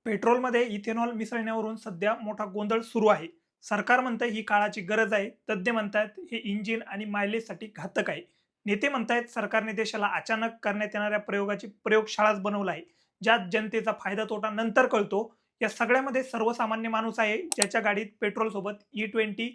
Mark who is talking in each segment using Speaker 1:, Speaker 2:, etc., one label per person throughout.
Speaker 1: पेट्रोलमध्ये ethanol मिसळण्यावरून सध्या मोठा गोंधळ सुरू आहे. सरकार म्हणतंय ही काळाची गरज आहे. तज्ज्ञ म्हणतायत हे इंजिन आणि मायलेजसाठी घातक आहे. नेते म्हणतायत सरकारने देशाला अचानक करण्यात येणाऱ्या प्रयोगाची प्रयोगशाळाच बनवला आहे, ज्यात जनतेचा फायदा तोटा नंतर कळतो. या सगळ्यामध्ये सर्वसामान्य माणूस आहे, ज्याच्या गाडीत पेट्रोलसोबत E20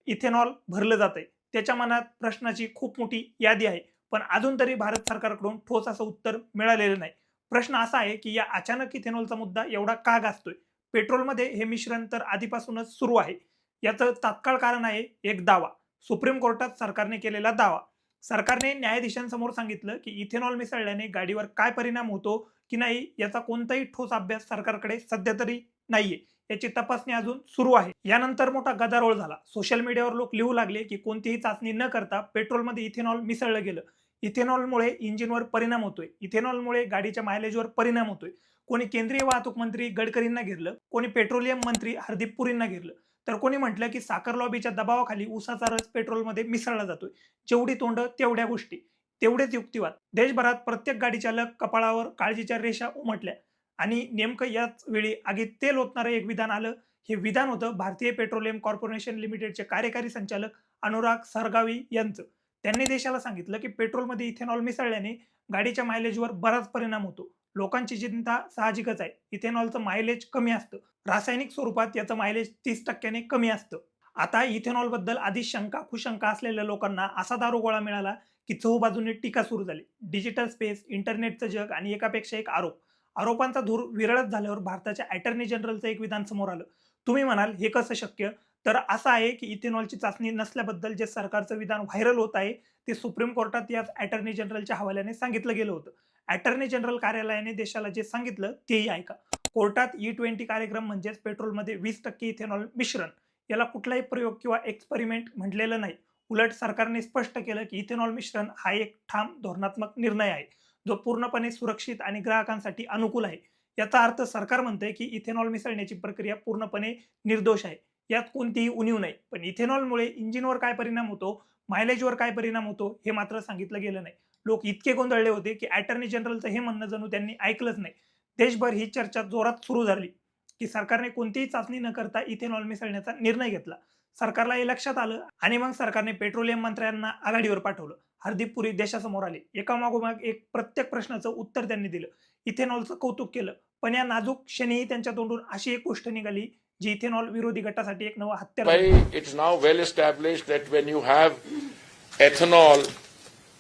Speaker 1: इथेनॉल भरलं जातंय. त्याच्या मनात प्रश्नाची खूप मोठी यादी आहे. पण अजून तरी भारत सरकारकडून ठोस असं उत्तर मिळालेलं नाही. प्रश्न असा आहे की या अचानक इथेनॉलचा मुद्दा एवढा का गाजतोय? पेट्रोलमध्ये हे मिश्रण तर आधीपासूनच सुरू आहे. याचं तात्काळ कारण आहे एक दावा. सुप्रीम कोर्टात सरकारने केलेला दावा. सरकारने न्यायाधीशांसमोर सांगितलं की इथेनॉल मिसळल्याने गाडीवर काय परिणाम होतो की नाही याचा कोणताही ठोस अभ्यास सरकारकडे सध्या तरी नाहीये. याची तपासणी अजून सुरू आहे. यानंतर मोठा गदारोळ झाला. सोशल मीडियावर लोक लिहू लागले की कोणतीही चाचणी न करता पेट्रोलमध्ये इथेनॉल मिसळलं गेलं. इथेनॉलमुळे इंजिनवर परिणाम होतोय. इथेनॉलमुळे गाडीच्या मायलेजवर परिणाम होतोय. कोणी केंद्रीय वाहतूक मंत्री गडकरींना घेरलं, कोणी पेट्रोलियम मंत्री हरदीप पुरींना घेरलं, तर कोणी म्हटलं की साखर लॉबीच्या दबावाखाली उसाचा रस पेट्रोलमध्ये मिसळला जातोय. जेवढी तोंड तेवढ्या गोष्टी. तेवढेच युक्तिवाद. देशभरात प्रत्येक गाडी चालक कपाळावर काळजीच्या रेषा उमटल्या आणि नेमकं याच वेळी आगीत तेल ओतणारं एक विधान आलं. हे विधान होतं भारतीय पेट्रोलियम कॉर्पोरेशन लिमिटेडचे कार्यकारी संचालक अनुराग सरगावी यांचं. त्यांनी देशाला सांगितलं की पेट्रोलमध्ये इथेनॉल मिसळल्याने गाडीच्या मायलेजवर बराच परिणाम होतो. लोकांची चिंता साहजिकच आहे. इथेनॉलचं मायलेज कमी असतं. रासायनिक स्वरूपात याचं मायलेज 30% कमी असतं. आता इथेनॉलबद्दल आधीच शंका कुशंका असलेल्या लोकांना असा दारुगोळा मिळाला की चहूबाजूने टीका सुरू झाली. डिजिटल स्पेस, इंटरनेटचं जग आणि एकापेक्षा एक आरोप. आरोपांचा धूर विरळत झाल्यावर भारताच्या अटर्नी जनरलचं एक विधान समोर आलं. तुम्ही म्हणाल हे कसं शक्य? तर असं आहे की इथेनॉलची चाचणी नसल्याबद्दल जे सरकारचं विधान व्हायरल होत आहे ते सुप्रीम कोर्टात याच अटर्नी जनरलच्या हवाल्याने सांगितलं गेलं होतं. अटर्नी जनरल कार्यालयाने देशाला जे सांगितलं तेही ऐका. कोर्टात E20 कार्यक्रम म्हणजेच पेट्रोलमध्ये 20% इथेनॉल मिश्रण याला कुठलाही प्रयोग किंवा एक्सपेरिमेंट म्हटलेलं नाही. उलट सरकारने स्पष्ट केलं की इथेनॉल मिश्रण हा एक ठाम धोरणात्मक निर्णय आहे, जो पूर्णपणे सुरक्षित आणि ग्राहकांसाठी अनुकूल आहे. याचा अर्थ सरकार म्हणतंय की इथेनॉल मिसळण्याची प्रक्रिया पूर्णपणे निर्दोष आहे. यात कोणतीही उणीव नाही. पण इथेनॉलमुळे इंजिनवर काय परिणाम होतो, मायलेजवर काय परिणाम होतो हे मात्र सांगितलं गेलं नाही. लोक इतके गोंधळले होते की अटर्नी जनरलचं हे म्हणणं जणू त्यांनी ऐकलंच नाही. देशभर ही चर्चा जोरात सुरू झाली की सरकारने कोणतीही चाचणी न करता इथेनॉल मिसळण्याचा निर्णय घेतला. सरकारला हे लक्षात आलं आणि मग सरकारने पेट्रोलियम मंत्र्यांना आघाडीवर पाठवलं. हरदीप पुरी देशासमोर आले. एकामागोमाग एक प्रत्येक प्रश्नाचं उत्तर त्यांनी दिलं. इथेनॉलचं कौतुक केलं. पण या नाजूक क्षणीही त्यांच्या तोंडून अशी एक गोष्ट निघाली जी इथेनॉल विरोधी गटासाठी एक नवं हत्यार
Speaker 2: Why it's now well established that when you have ethanol,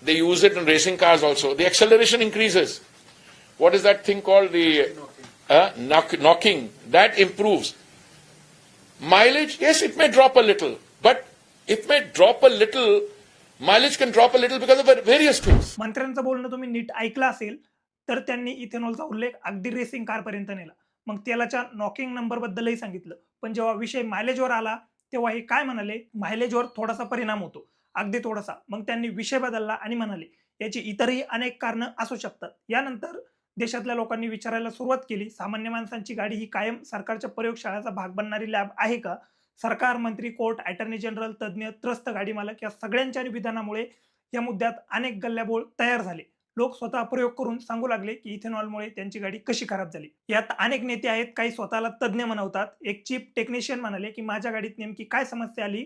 Speaker 2: they use it in racing cars also. The acceleration increases. What is that thing called? The knocking. That improves. Mileage, yes, it may drop a little, but it may drop a little. Mileage can drop a little because of various things.
Speaker 1: मंत्र्यांचं बोलणं तुम्ही नीट ऐकलं असेल तर त्यांनी इथेनॉलचा उल्लेख अगदी racing कारपर्यंत नेला. मग तेलाच्या नॉकिंग नंबर बद्दलही सांगितलं. पण जेव्हा विषय मायलेजवर आला तेव्हा हे काय म्हणाले, मायलेजवर थोडासा परिणाम होतो, अगदी थोडासा. मग त्यांनी विषय बदलला आणि म्हणाले याची इतरही अनेक कारणं असू शकतात. यानंतर देशातल्या लोकांनी विचारायला सुरुवात केली, सामान्य माणसांची गाडी ही कायम सरकारच्या प्रयोगशाळेचा भाग बनणारी लॅब आहे का? सरकार, मंत्री, कोर्ट, अटर्नी जनरल, तज्ज्ञ, त्रस्त गाडी मालक या सगळ्यांच्या विधानामुळे या मुद्द्यात अनेक गल्ल्याबोळ तयार झाले. लोक स्वतः प्रयोग करून सांगू लागले की इथेनॉलमुळे त्यांची गाडी कशी खराब झाली. यात अनेक नेते आहेत, काही स्वतःला तज्ज्ञ म्हणवतात. एक चीफ टेक्निशियन म्हणाले की माझ्या गाडीत नेमकी काय समस्या आली,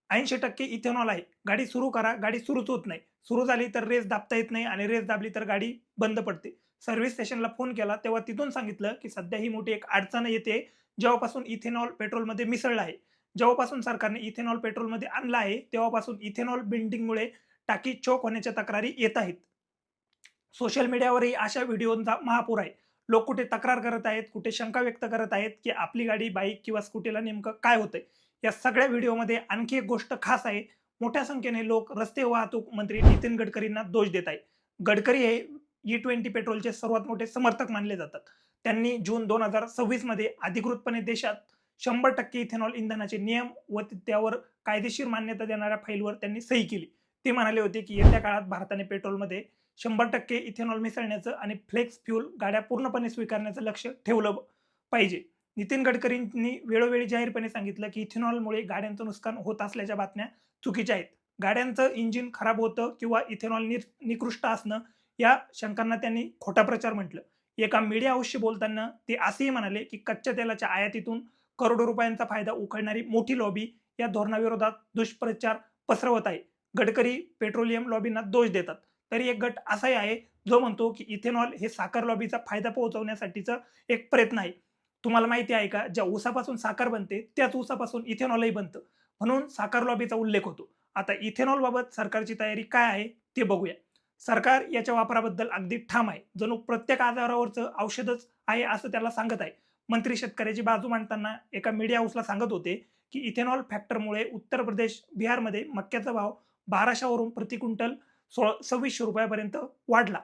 Speaker 1: 80% इथेनॉल आहे. गाडी सुरू करा, गाडी सुरूच होत नाही. सुरू झाली तर रेस दाबता येत नाही आणि रेस दाबली तर गाडी बंद पडते. सर्व्हिस स्टेशनला फोन केला तेव्हा तिथून सांगितलं की सध्या ही मोठी एक अडचण येते जेव्हापासून इथेनॉल पेट्रोलमध्ये मिसळलं आहे. जेव्हापासून सरकारने इथेनॉल पेट्रोलमध्ये आणलं आहे तेव्हापासून इथेनॉल बिल्डिंगमुळे टाकी चोक होण्याच्या तक्रारी येत आहेत. सोशल मीडियावरही अशा व्हिडिओंचा महापूर आहे. लोक कुठे तक्रार करत आहेत, कुठे शंका व्यक्त करत आहेत की आपली गाडी, बाईक किंवा स्कूटीला नेमकं काय होतंय. या सगळ्या व्हिडिओमध्ये आणखी एक गोष्ट खास आहे. मोठ्या संख्येने लोक रस्ते वाहतूक मंत्री नितीन गडकरींना दोष देत आहेत. गडकरी हे E20 पेट्रोलचे सर्वात मोठे समर्थक मानले जातात. त्यांनी जून 2026 मध्ये अधिकृतपणे देशात 100% इथेनॉल इंधनाचे नियम व त्यावर कायदेशीर मान्यता देणाऱ्या फाईलवर त्यांनी सही केली. ते म्हणाले होते की येत्या काळात भारताने पेट्रोलमध्ये 100% इथेनॉल मिसळण्याचं आणि फ्लेक्स फ्यूल गाड्या पूर्णपणे स्वीकारण्याचं लक्ष ठेवलं पाहिजे. नितीन गडकरींनी वेळोवेळी जाहीरपणे सांगितलं की इथेनॉलमुळे गाड्यांचं नुकसान होत असल्याच्या बातम्या चुकीच्या आहेत. गाड्यांचं इंजिन खराब होतं किंवा इथेनॉल निकृष्ट असणं या शंकांना त्यांनी खोटा प्रचार म्हटलं. एका मीडिया हाऊसशी बोलताना ते असेही म्हणाले की कच्च्या तेलाच्या आयातीतून करोडो रुपयांचा फायदा उखळणारी मोठी लॉबी या धोरणाविरोधात दुष्प्रचार पसरवत आहे. गडकरी पेट्रोलियम लॉबींना दोष देतात. तरी एक गट असाही आहे जो म्हणतो की इथेनॉल हे साखर लॉबीचा फायदा पोहोचवण्यासाठीचा एक प्रयत्न आहे. तुम्हाला माहिती आहे का, ज्या ऊसापासून साखर बनते त्याच ऊसापासून इथेनॉलही बनतं, म्हणून साखर लॉबीचा उल्लेख होतो. आता इथेनॉल बाबत सरकारची तयारी काय आहे ते बघूया. सरकार याच्या वापराबद्दल अगदी ठाम आहे. जणू प्रत्येक आजारावरचं औषधच आहे असं त्याला सांगत आहे. मंत्री शेतकऱ्याची बाजू मांडताना एका मीडिया हाऊसला सांगत होते की इथेनॉल फॅक्टरमुळे उत्तर प्रदेश, बिहारमध्ये मक्याचा भाव 1200 वरून प्रति क्विंटल 2600 रुपयापर्यंत वाढला.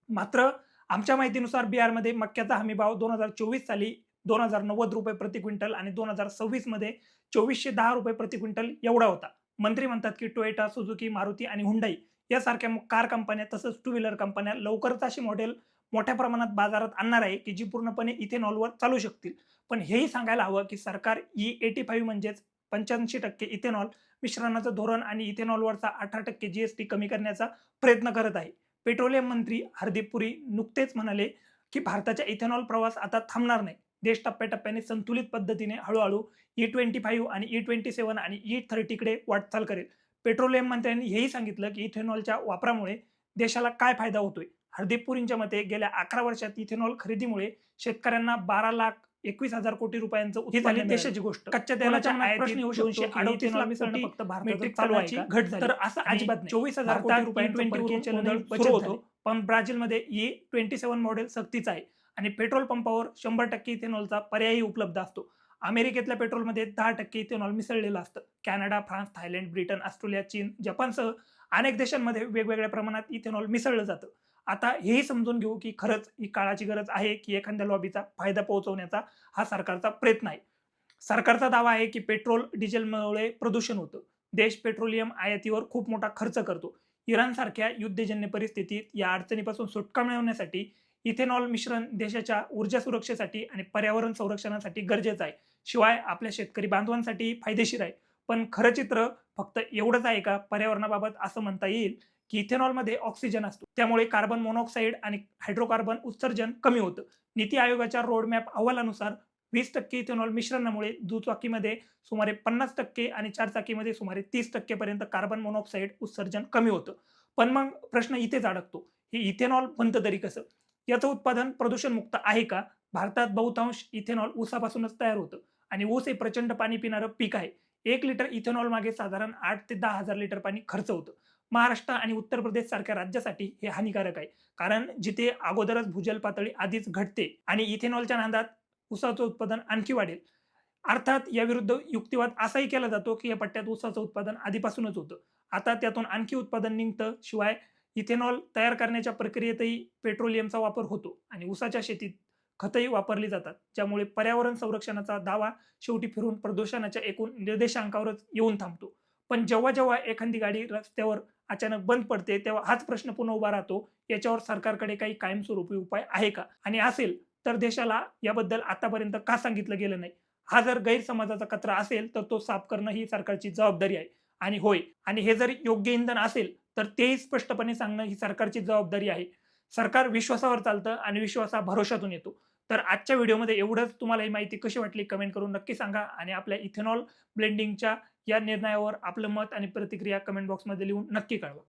Speaker 1: मात्र आमच्या माहितीनुसार बिहारमध्ये मक्याचा हमीभाव 2024 साली 2090 रुपये प्रति क्विंटल आणि 2026 मध्ये 2410 रुपये प्रति क्विंटल एवढा होता. मंत्री म्हणतात की टोयोटा, सुझुकी, मारुती आणि हुंडाई यासारख्या कार कंपन्या तसंच टू व्हीलर कंपन्या लवकरच अशी मॉडेल मोठ्या प्रमाणात बाजारात आणणार आहे की जी पूर्णपणे इथेनॉलवर चालू शकतील. पण हेही सांगायला हवं की सरकार E85 म्हणजेच 85% इथेनॉल मिश्रणाचं धोरण आणि इथेनॉलवरचा 18% GST कमी करण्याचा प्रयत्न करत आहे. पेट्रोलियम मंत्री हरदीप पुरी नुकतेच म्हणाले की भारताचा इथेनॉल प्रवास आता थांबणार नाही. देश टप्प्याटप्प्याने संतुलित पद्धतीने हळूहळू E25 आणि E27 आणि E30 कडे वाटचाल करेल. पेट्रोलियम मंत्र्यांनी हेही सांगितलं की इथेनॉलच्या वापरामुळे देशाला काय फायदा होतोय. हरदीप पुरींच्या मते गेल्या 11 वर्षात इथेनॉल खरेदीमुळे शेतकऱ्यांना 12,21,000 कोटी रुपयांचं उत्पन्न झाली. देशाची गोष्ट. कच्च्या तेलाच्या प्रश्न येऊ शकतो की इथेनॉल मिसळणं फक्त भारतात चालू आहे का? घट झाली. तर असं अजिबात नाही. 24,000 कोटी रुपयांचं परकीय सुरू होतो, पण ब्राझीलमध्ये E27 मॉडेल सक्तीचं आहे आणि पेट्रोल पंपावर 100% इथेनॉलचा पर्यायही उपलब्ध असतो. अमेरिकेतल्या पेट्रोलमध्ये 10% इथेनॉल मिसळलेलं असतं. Canada, France, Thailand, Britain, Australia, चीन, जपानसह अनेक देशांमध्ये वेगवेगळ्या प्रमाणात इथेनॉल मिसळलं जातं. आता हेही समजून घेऊ की खरंच ही काळाची गरज आहे की एखाद्या लॉबीचा फायदा पोहोचवण्याचा हा सरकारचा प्रयत्न आहे. सरकारचा दावा आहे की पेट्रोल डिझेलमुळे प्रदूषण होतं. देश पेट्रोलियम आयातीवर खूप मोठा खर्च करतो. इराणसारख्या युद्धजन्य परिस्थितीत या अडचणीपासून सुटका मिळवण्यासाठी इथेनॉल मिश्रण देशाच्या ऊर्जा सुरक्षेसाठी आणि पर्यावरण संरक्षणासाठी गरजेचं आहे. शिवाय आपल्या शेतकरी बांधवांसाठी फायदेशीर आहे. पण खरं चित्र फक्त एवढंच आहे का? पर्यावरणाबाबत असं म्हणता येईल की इथेनॉलमध्ये ऑक्सिजन असतो, त्यामुळे कार्बन मोनॉक्साईड आणि हायड्रोकार्बन उत्सर्जन कमी होतं. नीती आयोगाच्या रोडमॅप अहवालानुसार 20% इथेनॉल मिश्रणामुळे दुचाकीमध्ये सुमारे 50% आणि चारचाकीमध्ये सुमारे 30% पर्यंत कार्बन मोनॉक्साईड उत्सर्जन कमी होतं. पण मग प्रश्न इथेच अडकतो, हे इथेनॉल बनतं तरी कसं? याचं उत्पादन प्रदूषणमुक्त आहे का? भारतात बहुतांश इथेनॉल ऊसापासूनच तयार होतं आणि ऊस हे प्रचंड पाणी पिणारं पीक आहे. 1 लिटर इथेनॉल मागे साधारण 8 ते 10,000 लिटर पाणी खर्च होतं. महाराष्ट्र आणि उत्तर प्रदेश सारख्या राज्यासाठी हे हानिकारक आहे, कारण जिथे अगोदरच भूजल पातळी आधीच घटते आणि इथेनॉलच्या नादात ऊसाचं उत्पादन आणखी वाढेल. अर्थात याविरुद्ध युक्तिवाद असाही केला जातो की या पट्ट्यात ऊसाचं उत्पादन आधीपासूनच होतं. आता त्यातून आणखी उत्पादन निघतं. शिवाय इथेनॉल तयार करण्याच्या प्रक्रियेतही पेट्रोलियमचा वापर होतो आणि ऊसाच्या शेतीत खतही वापरली जातात, ज्यामुळे पर्यावरण संरक्षणाचा दावा शेवटी फिरून प्रदूषणाच्या एकूण निर्देशांकावरच येऊन थांबतो. पण जेव्हा जेव्हा एखादी गाडी रस्त्यावर अचानक बंद पडते तेव्हा हाच प्रश्न पुन्हा उभा राहतो, याच्यावर सरकारकडे काही कायमस्वरूपी उपाय आहे का? आणि असेल तर देशाला याबद्दल आतापर्यंत का सांगितलं गेलं नाही? हा जर गैरसमजाचा कचरा असेल तर तो साफ करणं ही सरकारची जबाबदारी आहे. आणि होय, आणि हे जर योग्य इंधन असेल तर तेही स्पष्टपणे सांगणं ही सरकारची जबाबदारी आहे. सरकार विश्वासावर चालतं आणि विश्वास हा भरोशातून येतो. तर आजच्या व्हिडिओमध्ये एवढंच. तुम्हाला ही माहिती कशी वाटली कमेंट करून नक्की सांगा आणि आपल्या इथेनॉल ब्लेंडिंगच्या या निर्णयावर आपलं मत आणि प्रतिक्रिया कमेंट बॉक्समध्ये लिहून नक्की कळवा.